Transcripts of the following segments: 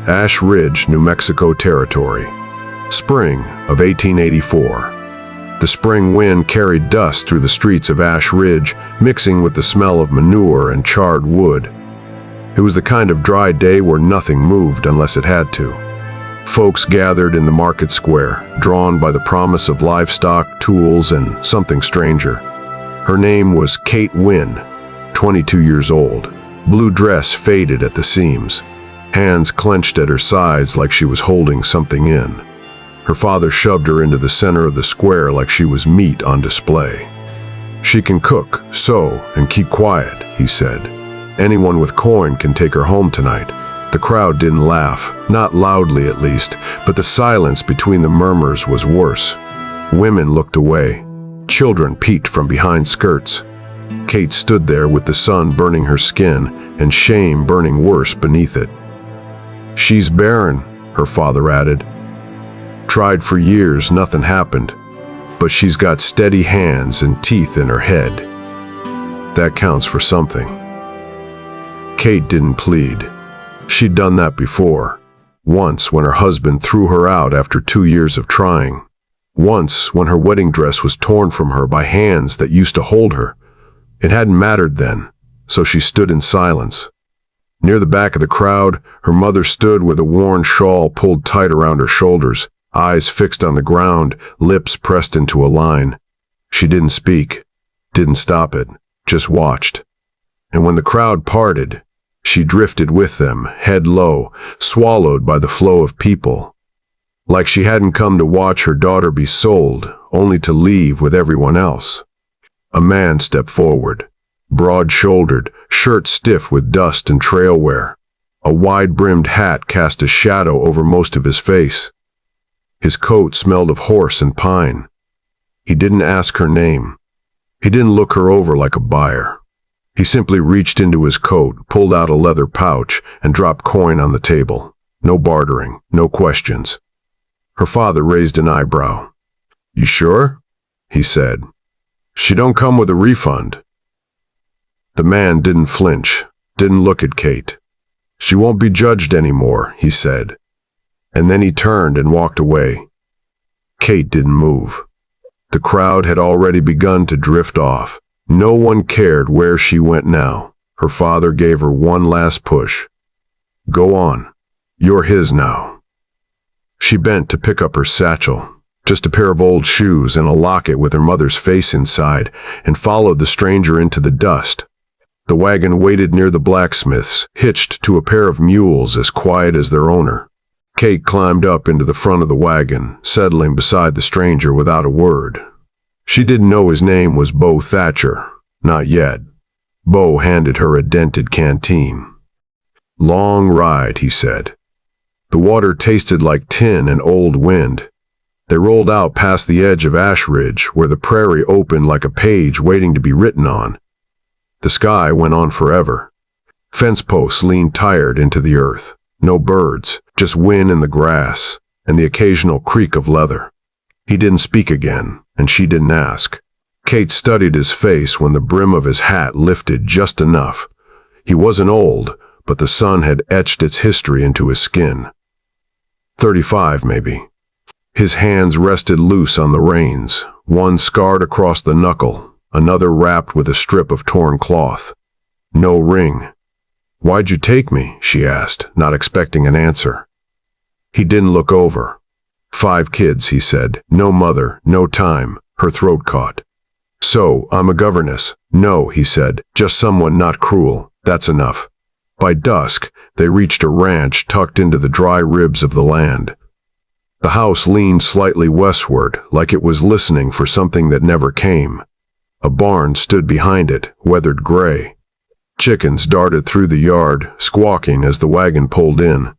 Ash Ridge, New Mexico Territory. Spring of 1884. The spring wind carried dust through the streets of Ash Ridge, mixing with the smell of manure and charred wood. It was the kind of dry day where nothing moved unless it had to. Folks gathered in the market square, drawn by the promise of livestock, tools, and something stranger. Her name was Kate Wynn, 22 years old. Blue dress faded at the seams, hands clenched at her sides like she was holding something in. Her father shoved her into the center of the square like she was meat on display. "She can cook, sew, and keep quiet," he said. "Anyone with coin can take her home tonight." The crowd didn't laugh, not loudly at least, but the silence between the murmurs was worse. Women looked away. Children peeked from behind skirts. Kate stood there with the sun burning her skin and shame burning worse beneath it. "She's barren," her father added. "Tried for years, nothing happened. But she's got steady hands and teeth in her head. That counts for something." Kate didn't plead. She'd done that before. Once when her husband threw her out after 2 years of trying. Once when her wedding dress was torn from her by hands that used to hold her. It hadn't mattered then, so she stood in silence. Near the back of the crowd, her mother stood with a worn shawl pulled tight around her shoulders, eyes fixed on the ground, lips pressed into a line. She didn't speak, didn't stop it, just watched. And when the crowd parted, she drifted with them, head low, swallowed by the flow of people. Like she hadn't come to watch her daughter be sold, only to leave with everyone else. A man stepped forward, broad-shouldered, shirt stiff with dust and trail wear. A wide-brimmed hat cast a shadow over most of his face. His coat smelled of horse and pine. He didn't ask her name. He didn't look her over like a buyer. He simply reached into his coat, pulled out a leather pouch, and dropped coin on the table. No bartering, no questions. Her father raised an eyebrow. "You sure?" he said. "She don't come with a refund." The man didn't flinch, didn't look at Kate. "She won't be judged anymore," he said. And then he turned and walked away. Kate didn't move. The crowd had already begun to drift off. No one cared where she went now. Her father gave her one last push. "Go on. You're his now." She bent to pick up her satchel, just a pair of old shoes and a locket with her mother's face inside, and followed the stranger into the dust. The wagon waited near the blacksmith's, hitched to a pair of mules as quiet as their owner. Kate climbed up into the front of the wagon, settling beside the stranger without a word. She didn't know his name was Bo Thatcher. Not yet. Bo handed her a dented canteen. "Long ride," he said. The water tasted like tin and old wind. They rolled out past the edge of Ash Ridge, where the prairie opened like a page waiting to be written on. The sky went on forever. Fence posts leaned tired into the earth. No birds, just wind in the grass, and the occasional creak of leather. He didn't speak again, and she didn't ask. Kate studied his face when the brim of his hat lifted just enough. He wasn't old, but the sun had etched its history into his skin. 35, maybe. His hands rested loose on the reins, one scarred across the knuckle, another wrapped with a strip of torn cloth. No ring. "Why'd you take me?" she asked, not expecting an answer. He didn't look over. "5 kids," he said. "No mother, no time." Her throat caught. "So, I'm a governess." "No," he said. "Just someone not cruel. That's enough." By dusk, they reached a ranch tucked into the dry ribs of the land. The house leaned slightly westward, like it was listening for something that never came. A barn stood behind it, weathered gray. Chickens darted through the yard, squawking as the wagon pulled in.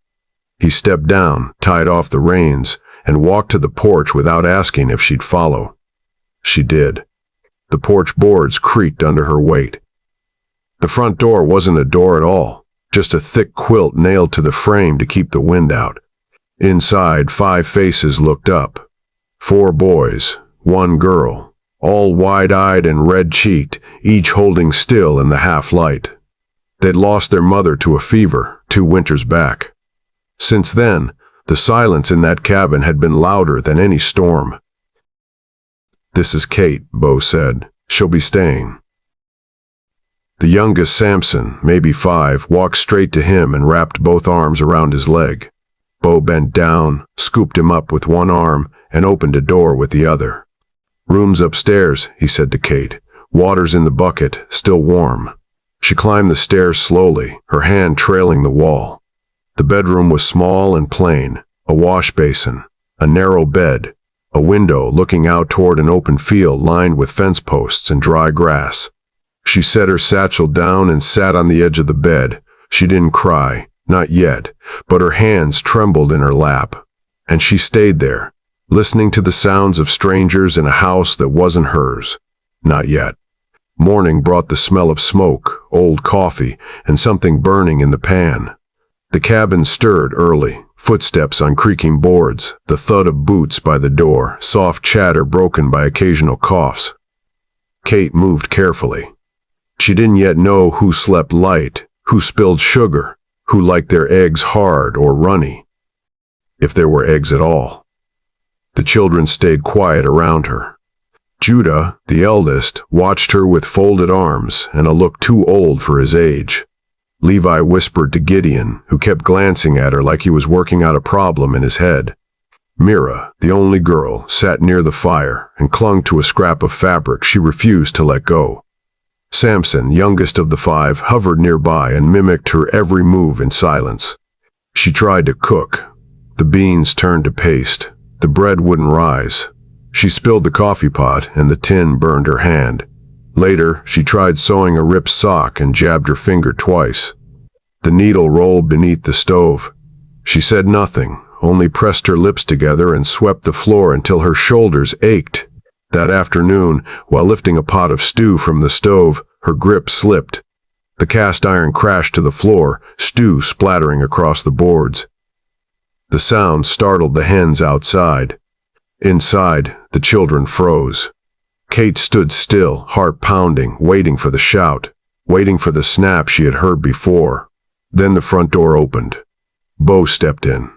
He stepped down, tied off the reins, and walked to the porch without asking if she'd follow. She did. The porch boards creaked under her weight. The front door wasn't a door at all, just a thick quilt nailed to the frame to keep the wind out. Inside, 5 faces looked up. 4 boys, 1 girl, all wide-eyed and red-cheeked, each holding still in the half-light. They'd lost their mother to a fever 2 winters back. Since then, the silence in that cabin had been louder than any storm. "This is Kate," Bo said. "She'll be staying." The youngest, Samson, maybe 5, walked straight to him and wrapped both arms around his leg. Bo bent down, scooped him up with one arm, and opened a door with the other. "Room's upstairs," he said to Kate. "Water's in the bucket, still warm." She climbed the stairs slowly, her hand trailing the wall. The bedroom was small and plain, a wash basin, a narrow bed, a window looking out toward an open field lined with fence posts and dry grass. She set her satchel down and sat on the edge of the bed. She didn't cry, not yet, but her hands trembled in her lap. And she stayed there, listening to the sounds of strangers in a house that wasn't hers. Not yet. Morning brought the smell of smoke, old coffee, and something burning in the pan. The cabin stirred early, footsteps on creaking boards, the thud of boots by the door, soft chatter broken by occasional coughs. Kate moved carefully. She didn't yet know who slept light, who spilled sugar, who liked their eggs hard or runny, if there were eggs at all. The children stayed quiet around her. Judah, the eldest, watched her with folded arms and a look too old for his age. Levi whispered to Gideon, who kept glancing at her like he was working out a problem in his head. Mira, the only girl, sat near the fire and clung to a scrap of fabric she refused to let go. Samson, youngest of the 5, hovered nearby and mimicked her every move in silence. She tried to cook. The beans turned to paste. The bread wouldn't rise. She spilled the coffee pot and the tin burned her hand. Later, she tried sewing a ripped sock and jabbed her finger twice. The needle rolled beneath the stove. She said nothing, only pressed her lips together and swept the floor until her shoulders ached. That afternoon, while lifting a pot of stew from the stove, her grip slipped. The cast iron crashed to the floor, stew splattering across the boards. The sound startled the hens outside. Inside, the children froze. Kate stood still, heart pounding, waiting for the shout, waiting for the snap she had heard before. Then the front door opened. Bo stepped in.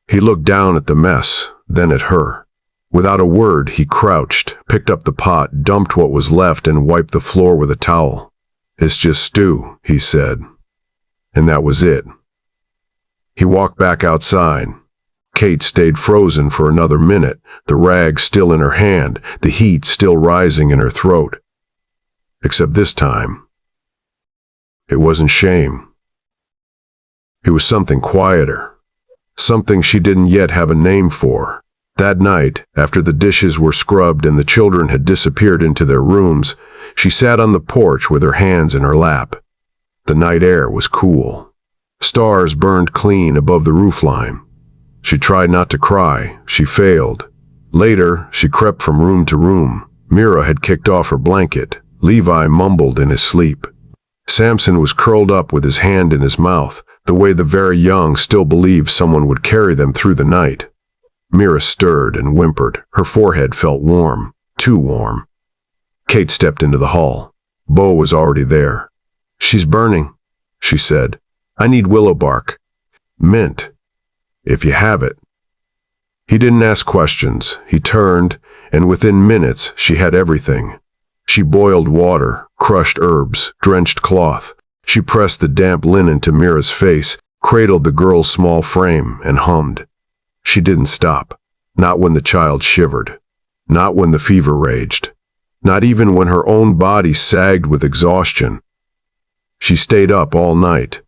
He looked down at the mess, then at her. Without a word, he crouched, picked up the pot, dumped what was left, and wiped the floor with a towel. "It's just stew," he said. And that was it. He walked back outside. Kate stayed frozen for another minute, the rag still in her hand, the heat still rising in her throat. Except this time, it wasn't shame. It was something quieter, something she didn't yet have a name for. That night, after the dishes were scrubbed and the children had disappeared into their rooms, she sat on the porch with her hands in her lap. The night air was cool. Stars burned clean above the roofline. She tried not to cry. She failed. Later, she crept from room to room. Mira had kicked off her blanket. Levi mumbled in his sleep. Samson was curled up with his hand in his mouth, the way the very young still believed someone would carry them through the night. Mira stirred and whimpered. Her forehead felt warm, too warm. Kate stepped into the hall. Bo was already there. "She's burning," she said. "I need willow bark. Mint, if you have it." He didn't ask questions. He turned, and within minutes she had everything. She boiled water, crushed herbs, drenched cloth. She pressed the damp linen to Mira's face, cradled the girl's small frame, and hummed. She didn't stop. Not when the child shivered. Not when the fever raged. Not even when her own body sagged with exhaustion. She stayed up all night.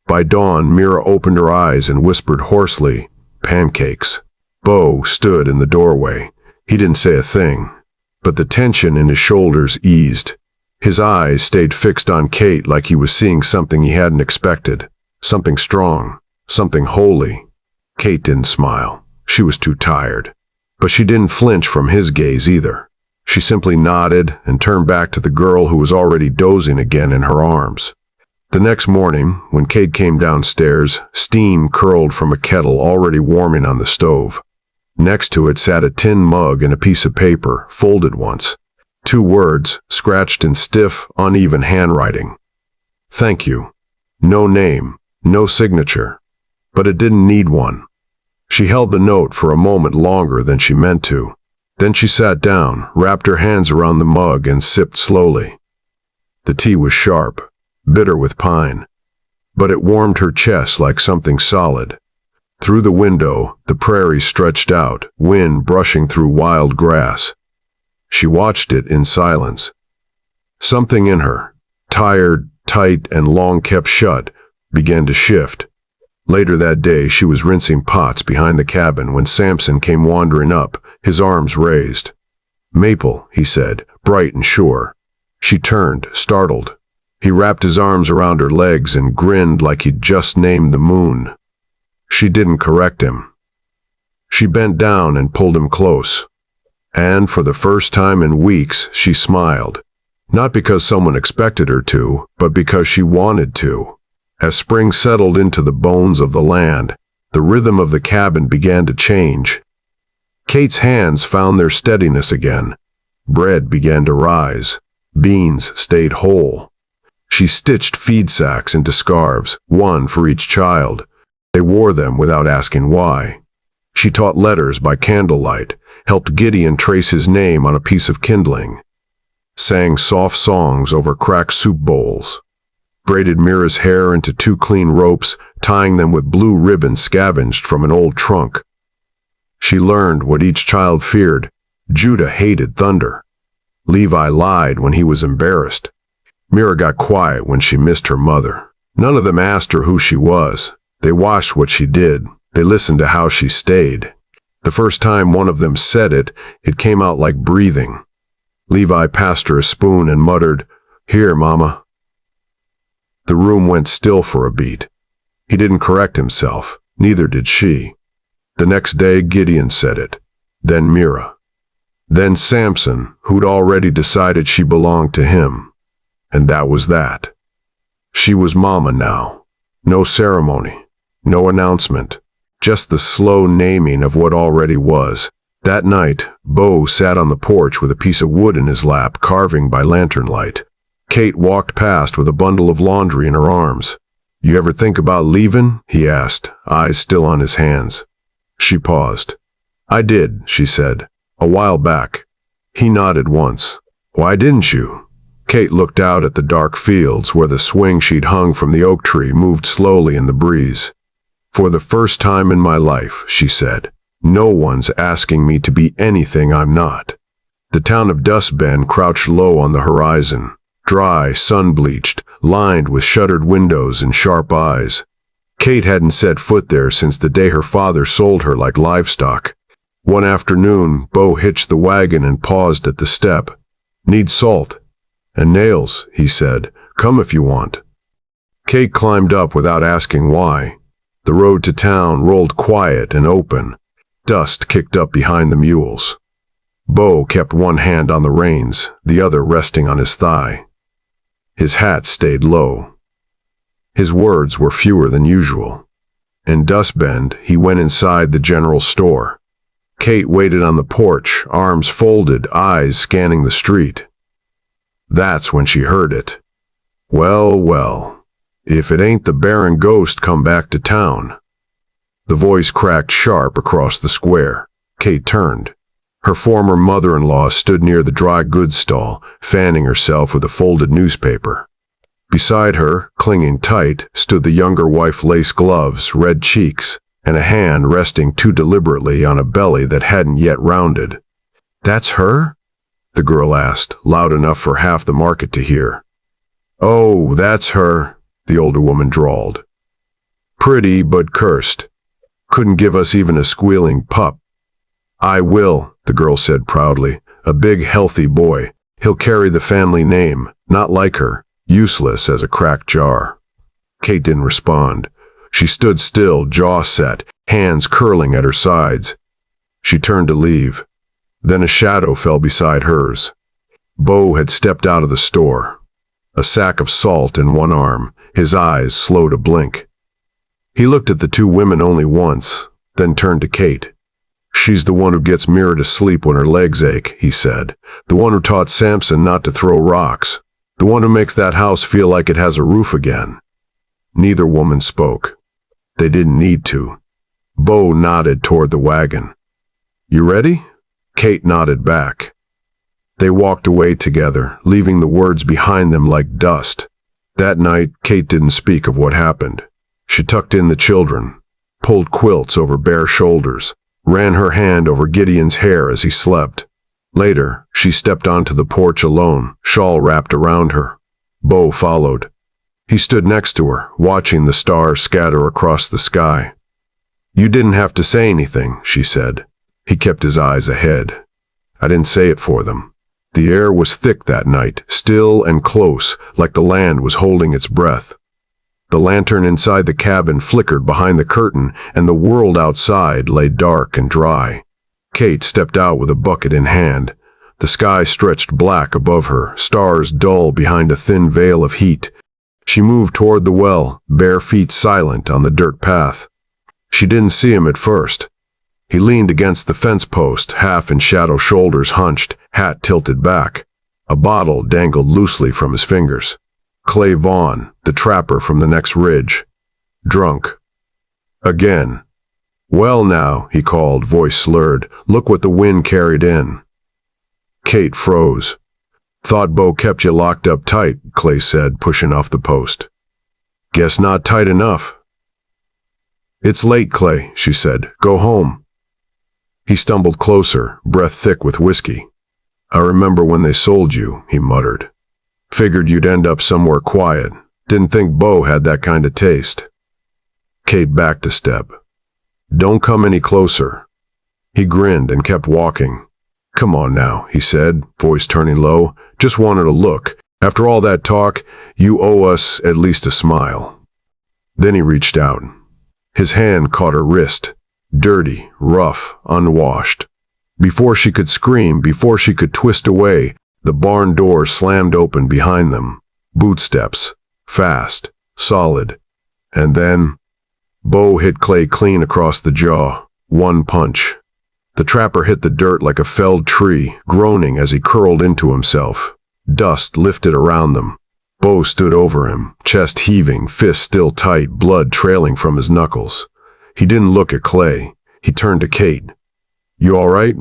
By dawn, Mira opened her eyes and whispered hoarsely, "Pancakes." Bo stood in the doorway. He didn't say a thing, but the tension in his shoulders eased. His eyes stayed fixed on Kate like he was seeing something he hadn't expected. Something strong. Something holy. Kate didn't smile. She was too tired. But she didn't flinch from his gaze either. She simply nodded and turned back to the girl who was already dozing again in her arms. The next morning, when Kate came downstairs, steam curled from a kettle already warming on the stove. Next to it sat a tin mug and a piece of paper, folded once. 2 words, scratched in stiff, uneven handwriting. "Thank you." No name, no signature. but it didn't need one. She held the note for a moment longer than she meant to. Then she sat down, wrapped her hands around the mug, and sipped slowly. The tea was sharp, bitter with pine, but it warmed her chest like something solid. Through the window, the prairie stretched out, wind brushing through wild grass. She watched it in silence. Something in her, tired, tight, and long kept shut, began to shift. Later that day, she was rinsing pots behind the cabin when Samson came wandering up, his arms raised. "Maple," he said, bright and sure. She turned, startled. He wrapped his arms around her legs and grinned like he'd just named the moon. She didn't correct him. She bent down and pulled him close. And for the first time in weeks, she smiled. Not because someone expected her to, but because she wanted to. As spring settled into the bones of the land, the rhythm of the cabin began to change. Kate's hands found their steadiness again. Bread began to rise. Beans stayed whole. She stitched feed sacks into scarves, one for each child. They wore them without asking why. She taught letters by candlelight, helped Gideon trace his name on a piece of kindling, sang soft songs over cracked soup bowls, braided Mira's hair into 2 clean ropes, tying them with blue ribbon scavenged from an old trunk. She learned what each child feared. Judah hated thunder. Levi lied when he was embarrassed. Mira got quiet when she missed her mother. None of them asked her who she was. They watched what she did. They listened to how she stayed. The first time one of them said it, it came out like breathing. Levi passed her a spoon and muttered, "Here, Mama." The room went still for a beat. He didn't correct himself. Neither did she. The next day, Gideon said it. Then Mira. Then Samson, who'd already decided she belonged to him. And that was that. She was Mama now. No ceremony. No announcement. Just the slow naming of what already was. That night, Bo sat on the porch with a piece of wood in his lap, carving by lantern light. Kate walked past with a bundle of laundry in her arms. "You ever think about leaving?" he asked, eyes still on his hands. She paused. "I did," she said, "a while back." He nodded once. "Why didn't you?" Kate looked out at the dark fields where the swing she'd hung from the oak tree moved slowly in the breeze. "For the first time in my life," she said, "no one's asking me to be anything I'm not." The town of Dust Bend crouched low on the horizon, dry, sun-bleached, lined with shuttered windows and sharp eyes. Kate hadn't set foot there since the day her father sold her like livestock. One afternoon, Bo hitched the wagon and paused at the step. "Need salt." "And nails," he said. "Come if you want." Kate climbed up without asking why. The road to town rolled quiet and open. Dust kicked up behind the mules. Bo kept one hand on the reins, the other resting on his thigh. His hat stayed low. His words were fewer than usual. In Dust Bend, he went inside the general store. Kate waited on the porch, arms folded, eyes scanning the street. That's when she heard it. "Well, well, if it ain't the Barren ghost come back to town." The voice cracked sharp across the square. Kate turned. Her former mother-in-law stood near the dry goods stall, fanning herself with a folded newspaper. Beside her, clinging tight, stood the younger wife, lace gloves, red cheeks, and a hand resting too deliberately on a belly that hadn't yet rounded. "That's her?" the girl asked, loud enough for half the market to hear. "Oh, that's her," the older woman drawled. "Pretty, but cursed. Couldn't give us even a squealing pup." "I will," the girl said proudly. "A big, healthy boy. He'll carry the family name, not like her, useless as a cracked jar." Kate didn't respond. She stood still, jaw set, hands curling at her sides. She turned to leave. Then a shadow fell beside hers. Bo had stepped out of the store, a sack of salt in one arm, his eyes slow to blink. He looked at the two women only once, then turned to Kate. "She's the one who gets Mira to sleep when her legs ache," he said. "The one who taught Samson not to throw rocks. The one who makes that house feel like it has a roof again." Neither woman spoke. They didn't need to. Bo nodded toward the wagon. You ready? Kate nodded back. They walked away together, leaving the words behind them like dust. That night, Kate didn't speak of what happened. She tucked in the children, pulled quilts over bare shoulders, ran her hand over Gideon's hair as he slept. Later, she stepped onto the porch alone, shawl wrapped around her. Bo followed. He stood next to her, watching the stars scatter across the sky. You didn't have to say anything, she said. He kept his eyes ahead. I didn't say it for them. The air was thick that night, still and close, like the land was holding its breath. The lantern inside the cabin flickered behind the curtain, and the world outside lay dark and dry. Kate stepped out with a bucket in hand. The sky stretched black above her, stars dull behind a thin veil of heat. She moved toward the well, bare feet silent on the dirt path. She didn't see him at first. He leaned against the fence post, half in shadow, shoulders hunched, hat tilted back. A bottle dangled loosely from his fingers. Clay Vaughn, the trapper from the next ridge. Drunk. Again. Well now, he called, voice slurred. Look what the wind carried in. Kate froze. Thought Bo kept you locked up tight, Clay said, pushing off the post. Guess not tight enough. It's late, Clay, she said. Go home. He stumbled closer, breath thick with whiskey. I remember when they sold you, he muttered. Figured you'd end up somewhere quiet. Didn't think Bo had that kind of taste. Kate backed a step. Don't come any closer. He grinned and kept walking. Come on now, he said, voice turning low. Just wanted a look. After all that talk, you owe us at least a smile. Then he reached out. His hand caught her wrist. Dirty, rough, unwashed. Before she could scream, before she could twist away, the barn door slammed open behind them. Bootsteps. Fast. Solid. And then Bo hit Clay clean across the jaw. One punch. The trapper hit the dirt like a felled tree, groaning as he curled into himself. Dust lifted around them. Bo stood over him, chest heaving, fist still tight, blood trailing from his knuckles. He didn't look at Clay. He turned to Kate. You all right?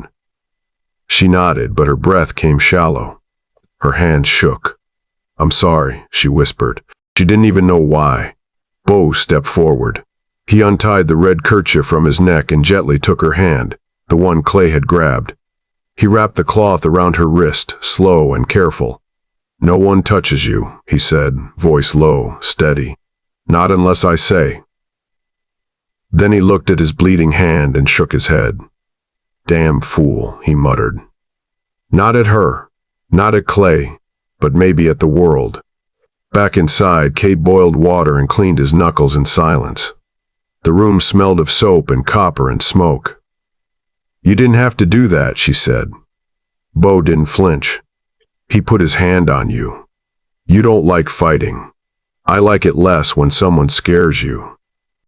She nodded, but her breath came shallow. Her hands shook. I'm sorry, she whispered. She didn't even know why. Bo stepped forward. He untied the red kerchief from his neck and gently took her hand, the one Clay had grabbed. He wrapped the cloth around her wrist, slow and careful. No one touches you, he said, voice low, steady. Not unless I say. Then he looked at his bleeding hand and shook his head. Damn fool, he muttered. Not at her, not at Clay, but maybe at the world. Back inside, Kate boiled water and cleaned his knuckles in silence. The room smelled of soap and copper and smoke. You didn't have to do that, she said. Bo didn't flinch. He put his hand on you. You don't like fighting. I like it less when someone scares you.